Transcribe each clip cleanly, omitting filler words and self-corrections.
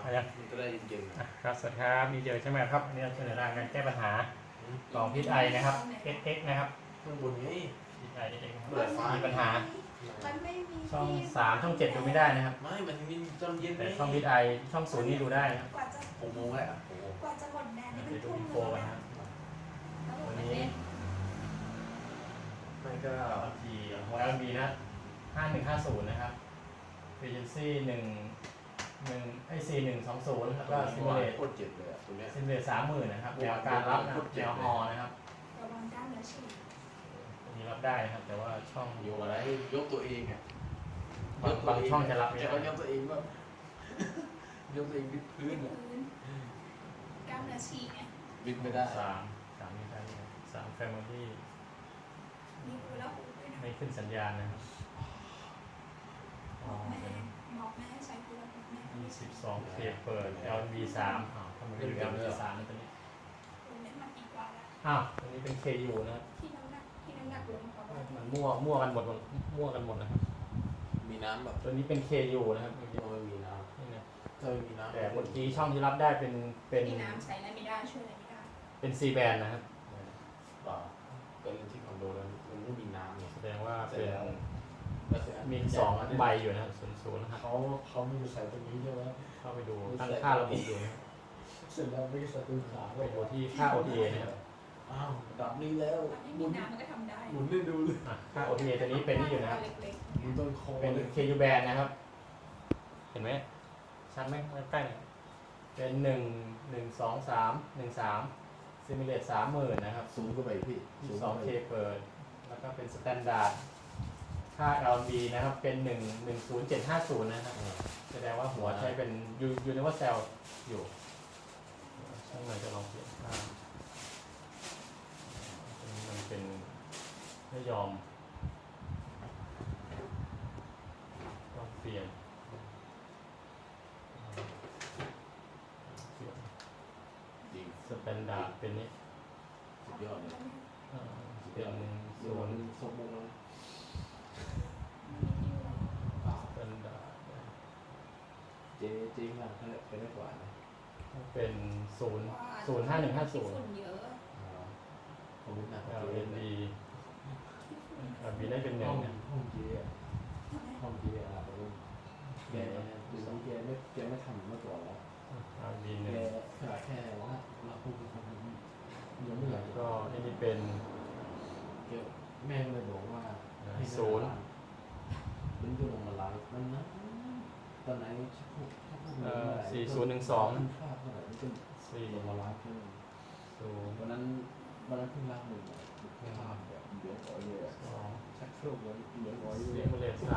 มันจะได้เย็นๆ ครับสวัสดีครับมีเจอใช่ไหมครับอันนี้เราเสนอทางการแก้ปัญหาของพิษไอนะครับ XX นะครับ ข้างบนนี้ พิษไอ XX เปิดไฟ มีปัญหา มันไม่มี ช่อง3ช่อง7ดูไม่ได้นะครับ ไม่มันมีจำเย็น แต่ช่องพิษไอช่อง0นี่ดูได้นะครับ กว่าจะ 6 โมงแล้วอ่ะ6 โมง กว่าจะหมดแดนนี่ เดี๋ มั ยวน ดู ทุ่ อิ ม นโฟ เลย กัน นะ นะครับ แล้ว วัน มัน นี้ เป็น มันก็ทีของ LB นะ5150นะครับ Frequency 4120แล้วก็ซิมูเลต โคตรเจ็บเลยอ่ะตรงเนี้ย 30,000นะครับแนวการรับนะครับแนวฮอนะครับ ระวังด้านเนื้อฉีก อันนี้รับได้นะครับแต่ว่าช่อง ยกอะไรยกตัวเองอ่ะ บางช่องจะรับไม่ แต่ ได้ ก็ยกตัวเองว่ายกตัวเองวิดพื้นอ่ะ กล้ามเนื้อฉีกไง วิดไม่ได้ 3นี่ได้3 Family มีหูแล้วหูด้วยนะ ไม่ขึ้นสัญญาณนะครับ บอกแม่บอกแม่ใช้หูแล้วหูแม่ 22 เคเปิด LV 3ทำไมไม่ดู LV 3นะตัวนี้ หูเนี่ยมากี่กว่าแล้ว ตัวนี้เป็น KU นะครับ ที่น้ำหนักลงเขาบอก มันมั่วกันหมดนะครับ มีน้ำแบบ ตัวนี้เป็น KU นะครับเมื่อกี้ ถ้าไม่มีน้ นี่นะ ำถ้าไม่มีน้ำ แต่เมื่อกี้ช่องที่รับได้เป็น มีน้ำใช้อะไรไม่ได้ช่วยอะไรไม่ได้ เป็น C band นะครับ เปล่าก็เล่นที่คอนโดแล้วมันไม่มีน้ำไง แสดงว่าเป็น แล้วเสร็จ มี2ใบอยู่นะครับ00นะครับ เขาไม่ได้ใส่ตรงนี้ใช่ไหม เข้าไปดูตั้งค่าระบบอยู่นะครับ เสร็จแล้วไม่ได้ใส่ตัวขา ไปดูที่ค่า OTA นะครับ อ้าวดับนี้แล้ว ไม่มีน้ำมันก็ทำได้ หมุนได้ดูเลย ค่า OTA ตัวนี้เป็นนี่อยู่นะครับ เล็ก หมุนต้นคอ เป็น เลย KU band นะครับ เห็นไหมชัดไหมใกล้ๆเป็น1 2 3 1 3ซิมูเลต30,000นะครับ ซูมเข้าไปพี่ซูมเข้าไป 2K เปิดแล้วก็เป็นสแตนดาร์ดค่า LB นะครับเป็น10750นะครับแสดงว่าหัวใช้เป็น Universal อยู่ช่างหน่อยจะลองเปลี่ยนค่ามันเป็นไม่ยอมต้องเปลี่ยน จริง สแตนดาร์ดเป็นนี้ สุดยอดเลย สุด เป็ ย น อดเลย ศู โย น น ย์ สมมุติแล้ว สแตนดาร์ด เจ๊จริงอ่ะเขาเป็นได้กว่านะ เป็น0 0 5 1 5 ฝุ่น 0 เยอะ คอมพิวเตอร์ LND LB ได้เป็นหนึ่ ห้ ง อง นะ ห้องเจ๊ห้องเจ๊อะไรไปรุ่นแกดูนี้แกไม่ทำเมื่อก่อนแล้ว LB แก หนึ่ง ขนาดแค่ว่าเราพูดกับคนนี้ยังไม่อยาก แล้วก็อันนี้เป็น แกแม่เลยบอกว่า ศูนย์ เป็นจะลงมาไลฟ์มันนะตอนไหนถ้าพูด 4012 ค่าเท่าไหร่มันจะ 4 ลงมาไลฟ์เพิ่ม 0 วันนั้นเพิ่งรับหนึ่งภาพแบบเดี๋ยวขอเยอะ 2 ชักโครกไว้เดี๋ยวขอเย ซิ อะ มูเลต30,000 ขัด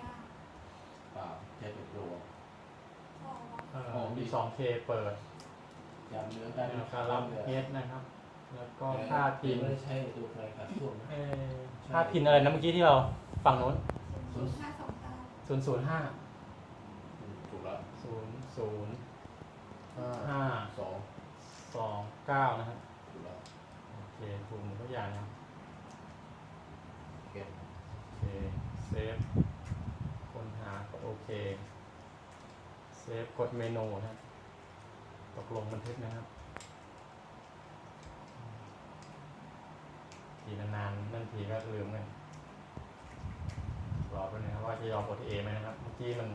ยาก เปล่าแค่เป็นโปร พอ มี 2K เปิด อย่างเนื้อ แนวการรับเฮดนะครับ แล้วก็ค่าพิน ไม่ได้ใช้ตัวไฟขัดช่วงนะ ค่าพินอะไรนะเมื่อกี้ที่เราฝั่งโน้น 0.529 005 ถูกแล้ว 005 2 29นะครับ ถูกแล้ว โอเคถูกหมดทุกอย่างนะครับ โอเค โอเคเซฟค้นหากดโอเคเซฟกดเมนูนะครับตกลงบันทึกนะครับทีนานๆนั่นทีก็ลืมกันรอไปนะครับว่าจะยอม OTA ไหมนะครับเมื่อกี้มัน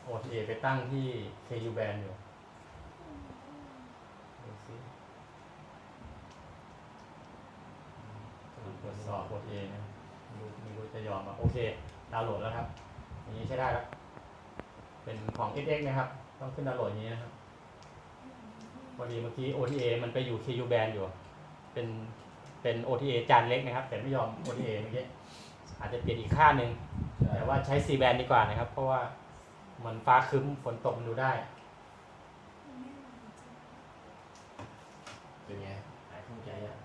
OTA ไปตั้งที่ KU band อยู่ดูสิตรวจสอบ OTA นะครับไม่รู้จะยอมโอเคดาวน์โหลดแล้วครับอย่างนี้ใช้ได้แล้วเป็นของ XX นะครับต้องขึ้นดาวน์โหลดอย่างนี้นะครับพอดีเมื่อกี้ OTA มันไปอยู่ KU band อยู่เป็น OTA จานเล็กนะครับแต่ไม่ยอม OTA เมื่อกี้อาจจะเปลี่ยนอีกค่าหนึ่งแต่ว่าใช้ C band ดีกว่านะครับเพราะว่ามันฟ้าครึ้มฝนตกมันดูได้ เป็นไงหายข้องใจอ่ะ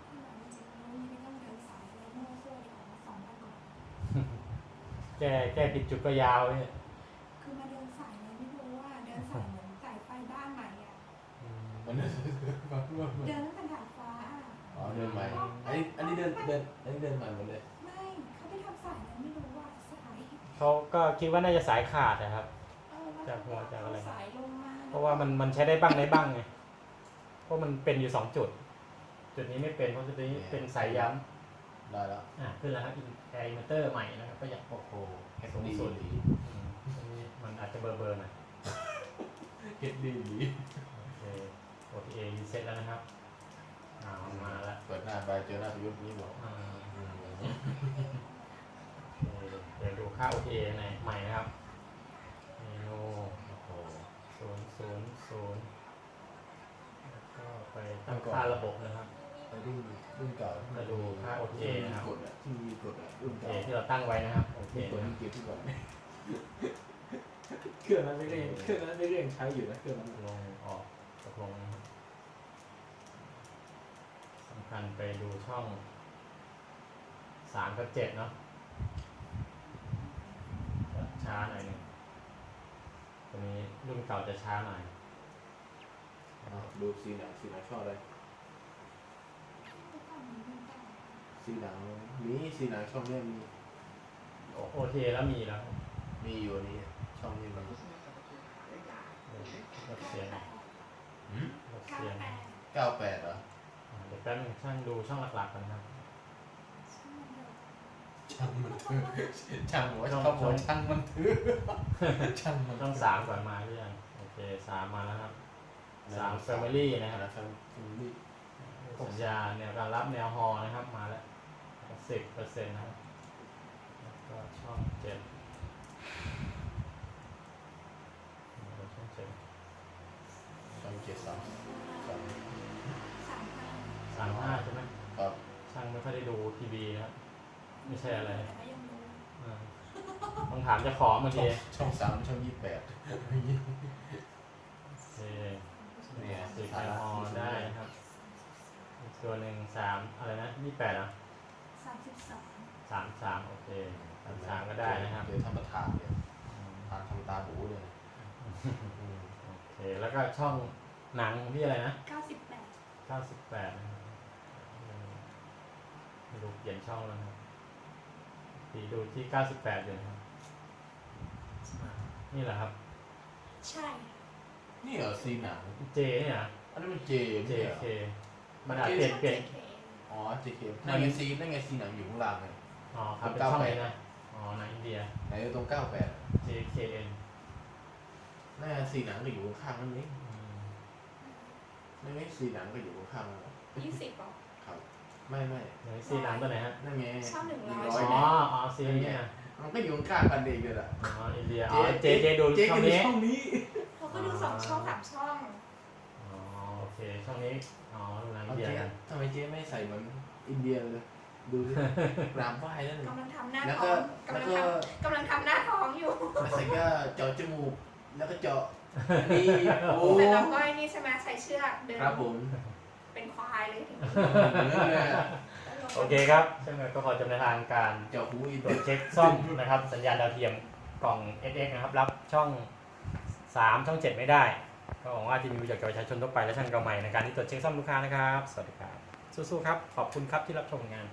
แก้ผิดจุดก็ยาวเนี่ย คือมาเดินสายเลยไม่รู้ว่าเดินสายเหมือนสายไฟบ้านใหม่อ่ะ มันเดิน เดินตั้งแต่ดาดฟ้าอ่ะ อ๋อเดินใหม่อันนี้เดินใหม่หมดเลย ไม่เขาไปทำสายเลยไม่รู้ว่าสาย เขาก็คิดว่าน่าจะสายขาดนะครับ เออ จากหัวจากอะไร สายลงมา เพราะว่ามันใช้ได้บ้างไงเพราะมันเป็นอยู่2 จุดนี้ไม่เป็นเพราะจุดนี้เป็นสายย้ำ ได้แล้ว ขึ้นแล้วครับแอร์อินเวอร์เตอร์ใหม่นะครับก็อยาก โอ้โห สูง ดี สุด ดี อันนี้มันอาจจะเบอร์หน่อย เฮ็ดดีดี โอเค OTA รีเซ็ตแล้วนะครับมาแล้ว เปิดหน้าไปเจอหน้าประยุทธ์นี่บอก โอเคเดี๋ยวดูค่า OTA ในใหม่นะครับเมนู โอ้โห 000แล้วก็ไปตั้งค่าระบบนะครับ ไอ้รุ่นเก่า มาดูค่า OTA นะครับ กดอ่ะที่มีกดอ่ะรุ่น โอ เก่า เคที่เราตั้งไว้นะครับโอเค กดที่เก็บที่ก่อน เครื่องนั้นไม่เร่งเครื่องนั้นไม่เร่งใช้อยู่นะเครื่องนั้น ลงออกตกลงนะครับสำคัญไปดูช่อง3 กับ 7เนาะจะช้าหน่อยหนึงตัวนี้รุ่นเก่าจะช้าหน่อย ดูซีหนังชอบเลย ก็ต้องมีด้วยกัน ซีหนังมีซีหนังช่องเนี้ยมี OTA แล้วมีแล้ว มีอยู่นี่ช่องนี้มัน ลดเสียงลดเสียง 98เหรอ เดี๋ยวแป๊บนึงช่างดูช่องหลักๆกันครับ ช่างมันเถอะช่างหัวช่างหัวช่างมันเถอะช่างมัน ช่อง3ก่อนมาหรือยังโอเค3มาแล้วครับ3 Family นะครับ นะครับนี่ สัญญาแนวการรับแนวฮอนะครับมาแล้ว 10% นะครับแล้วก็ช่อง7ช่อง7 ช่อง73 35ใช่ไหม ครับ ช่างไม่ค่อยได้ดูทีวีนะครับไม่ใช่อะไร แต่ก็ยังรู้ ต้องถามเจ้าของบางที ช่อง3ช่อง28 โอเค เนี่ย สื่อการฮอได้นะครับอีกตัวหนึ่ง3อะไรนะ28อ่ะ 32 33โอเค33ก็ได้นะครับ เดี๋ยวทำประธานเนี่ยทานทำตาหูเลย โอเคแล้วก็ช่องหนังของพี่อะไรนะ 98 98นะครับไม่รู้เปลี่ยนช่องแล้วนะครับตีดูที่98อยู่นะครับนี่แหละครับ ใช่ นี่เหรอซีหนัง เจเนี่ยนะ อันนี้มันเจม JK มันอาจเปลี่ยน อ๋อเจเคนั่นไงซีหนังอยู่ข้างล่างเลย อ๋อครับเป็นช่องนี้นะอ๋อหนังอินเดีย ไหนตรง98 JKN น่าซีหนังก็อยู่ข้างๆนั่นเองนั่นไงซีหนังก็อยู่ข้างๆนั่นแหละ 20หรอ ครับไม่ ไหนซีหนังตัวไหนฮะ นั่นไง ช่อง100 อ๋อซีนี่นะ มันก็อยู่ข้างๆกันเองเลยล่ะ อ๋ออินเดียอ๋อเจดู เจ๊ ช่ ก็ อง ดู นี้ ช่องนี้ เขาก็ดู2 ช่อง 3 ช่อง อ๋อโอเคช่องนี้อ๋อดูหนังอิ เอา นเดีย เจ๊ กัน ทำไมเจ๊ไม่ใส่เหมือนอินเดียเลยดูดิกราบไหว้แล้วนี่ กำลังทำหน้า แล้ว ท้ ก็ องกำ แล้ว ลัง ก็ กำลังทำหน้าท้องอยู่ ใส่ก็เจาะจมูกแล้วก็เจาะอันนี้โอ้ แต่เราก็ไอ้นี่ใช่ไหมใส่เชือกเดิน ครับผม เป็นควายเลย เหมือนเลยอะ โอเคครับซึ่งก็ขอจำแนวทางการ เจาะหูอิน ตรวจเช็คซ่อมนะครับ สัญญาณดาวเทียมกล่อง SX นะครับ รับช่อง 3 ช่อง 7 ไม่ได้ ก็หวังว่าจะมีประโยชน์กับประชาชนทั่วไปและช่างเก่าใหม่ในการที่ตรวจเช็คซ่อมลูกค้านะครับ สวัสดีครับ สู้ๆครับ ขอบคุณครับที่รับชมงาน